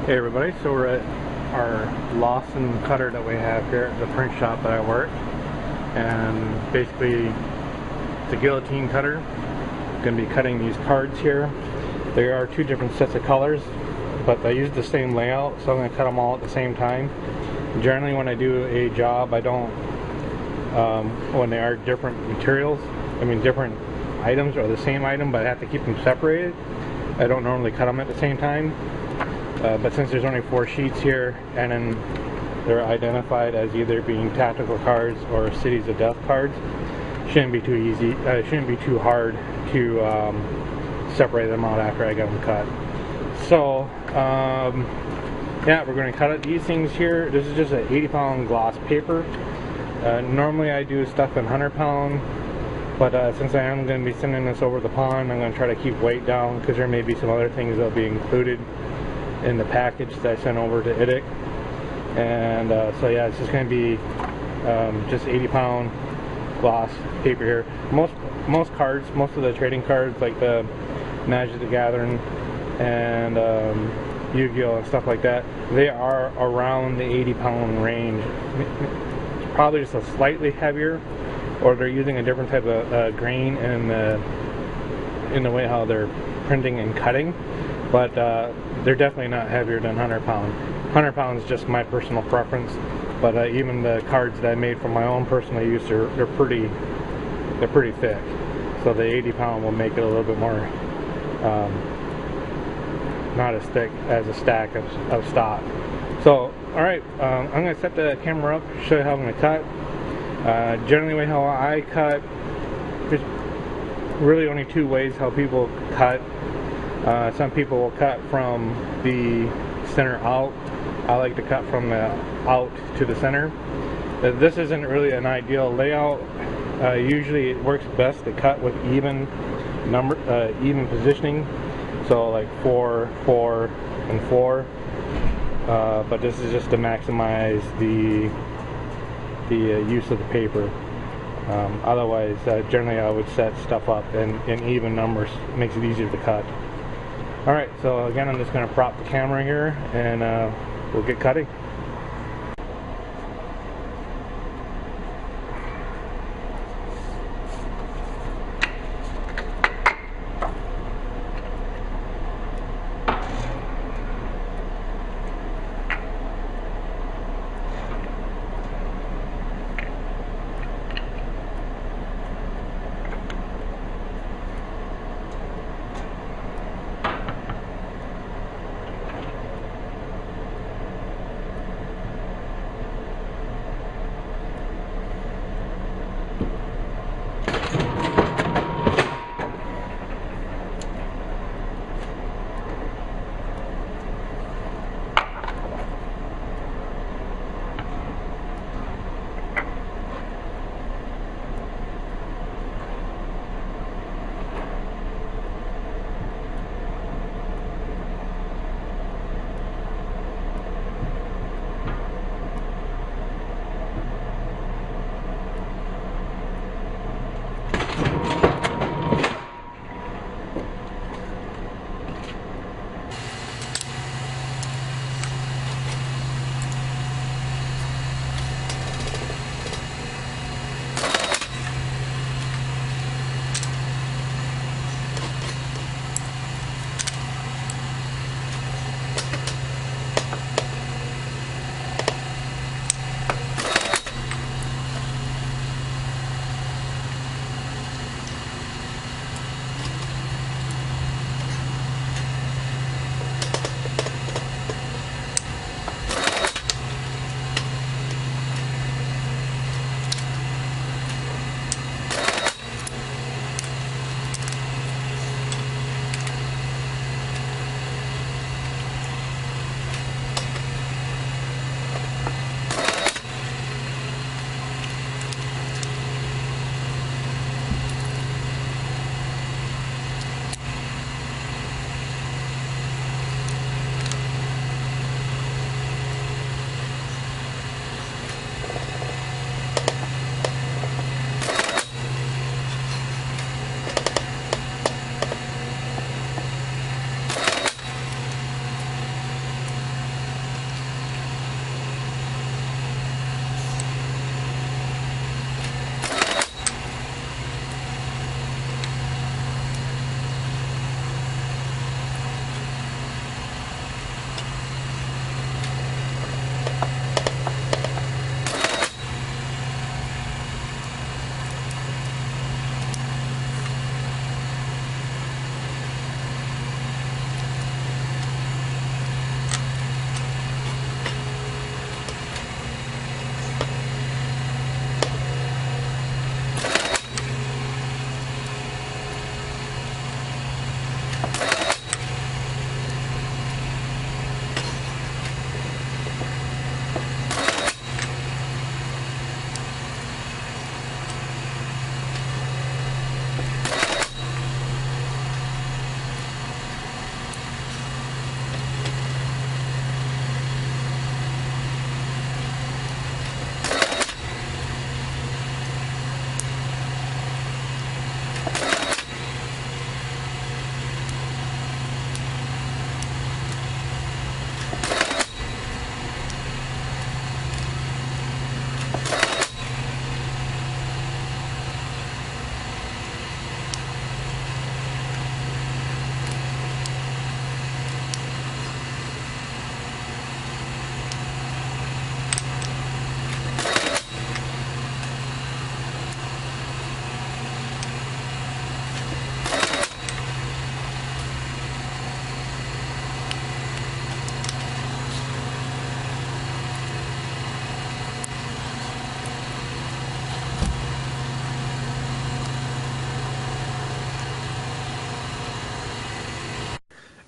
Hey everybody, so we're at our Lawson cutter that we have here at the print shop that I work, and basically it's a guillotine cutter. I'm going to be cutting these cards here. There are two different sets of colors, but I use the same layout, so I'm going to cut them all at the same time. Generally when I do a job, I don't, when they are different materials, different items or the same item, but I have to keep them separated. I don't normally cut them at the same time. But since there's only 4 sheets here, and then they're identified as either being tactical cards or Cities of Death cards, shouldn't be too easy. Shouldn't be too hard to separate them out after I get them cut. So yeah, we're going to cut out these things here. This is just an 80-pound gloss paper. Normally I do stuff in 100-pound, but since I am going to be sending this over the pond, I'm going to try to keep weight down because there may be some other things that will be included in the package that I sent over to IDIC. And so yeah, it's just going to be just 80-pound gloss paper here. Most cards, most of the trading cards like the Magic the Gathering and Yu-Gi-Oh and stuff like that, they are around the 80-pound range. It's probably just a slightly heavier, or they're using a different type of grain in the way how they're printing and cutting. But they're definitely not heavier than 100-pound. 100-pound is just my personal preference, but even the cards that I made for my own personal use they're pretty thick. So the 80-pound will make it a little bit more not as thick as a stack of stock. So alright, I'm going to set the camera up, show you how I'm going to cut. Generally the way how I cut, there's really only 2 ways how people cut. Some people will cut from the center out. I like to cut from the out to the center. This isn't really an ideal layout. Usually it works best to cut with even positioning. So like 4, 4, and 4. But this is just to maximize the use of the paper. Otherwise, generally I would set stuff up in even numbers. It makes it easier to cut. Alright, so again, I'm just going to prop the camera here and we'll get cutting.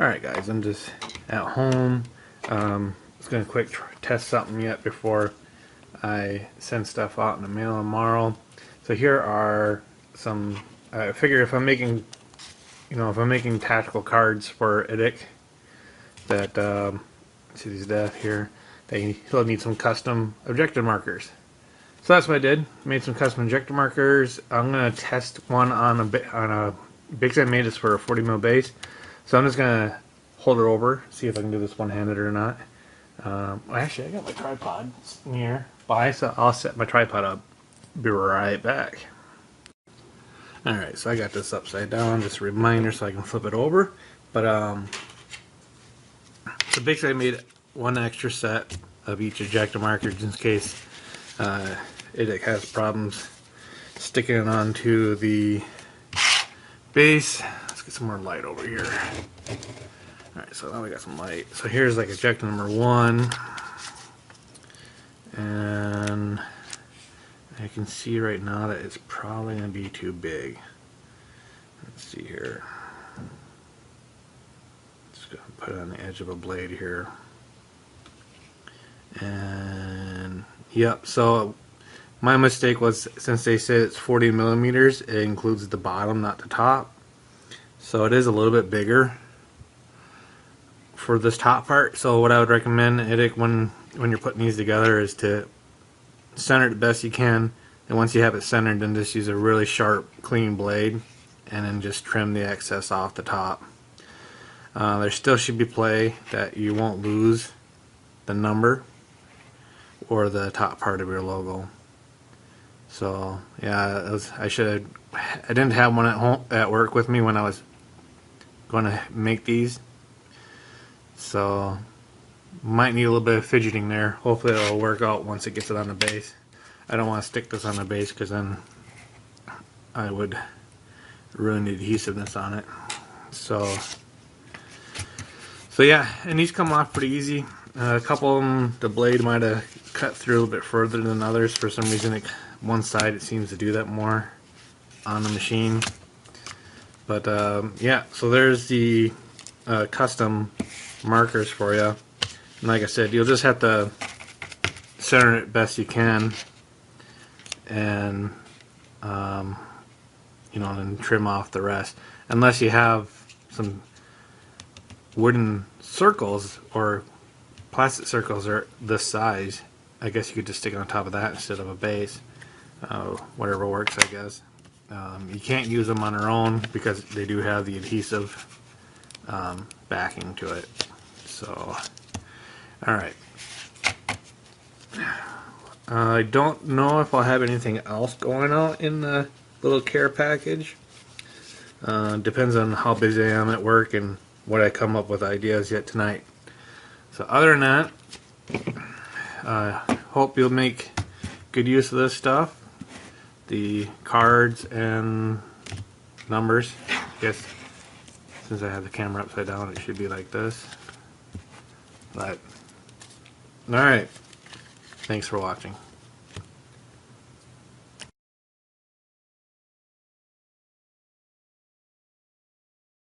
Alright guys, I'm just at home. Just gonna quick test something yet before I send stuff out in the mail tomorrow. So here are some, I figure if I'm making, if I'm making tactical cards for IDIC, that, see these death here, he'll need some custom objective markers. So that's what I did. Made some custom objective markers. I'm gonna test one on a base I made. This for a 40mm base. So I'm just gonna hold it over, see if I can do this one-handed or not. Actually, I got my tripod nearby, so I'll set my tripod up. Be right back. Alright, so I got this upside down, just a reminder so I can flip it over. But so basically I made one extra set of each ejector marker just in case it has problems sticking it onto the base. Let's get some more light over here. Alright, so now we got some light. So here's like ejector number 1. And I can see right now that it's probably going to be too big. Let's see here. Just going to put it on the edge of a blade here. And yep, so my mistake was, since they said it's 40mm, it includes the bottom, not the top. So it is a little bit bigger for this top part. So what I would recommend, IDIC, when you're putting these together, is to center it the best you can, and once you have it centered, then just use a really sharp, clean blade, and then just trim the excess off the top. There still should be play that you won't lose the number or the top part of your logo. So yeah, I didn't have one at home at work with me when I was going to make these, so might need a little bit of fidgeting there. Hopefully it'll work out once it gets it on the base. I don't want to stick this on the base because then I would ruin the adhesiveness on it. So yeah, and these come off pretty easy. A couple of them, the blade might have cut through a little bit further than others. For some reason, one side it seems to do that more on the machine. But yeah, so there's the custom markers for you. And like I said, you'll just have to center it best you can, and then trim off the rest. Unless you have some wooden circles or plastic circles are this size, I guess you could just stick it on top of that instead of a base. Whatever works, I guess. You can't use them on their own because they do have the adhesive backing to it. So, alright. I don't know if I'll have anything else going out in the little care package. Depends on how busy I am at work and what I come up with ideas yet tonight. So other than that, hope you'll make good use of this stuff. The cards and numbers. I guess since I have the camera upside down, it should be like this. But alright, thanks for watching.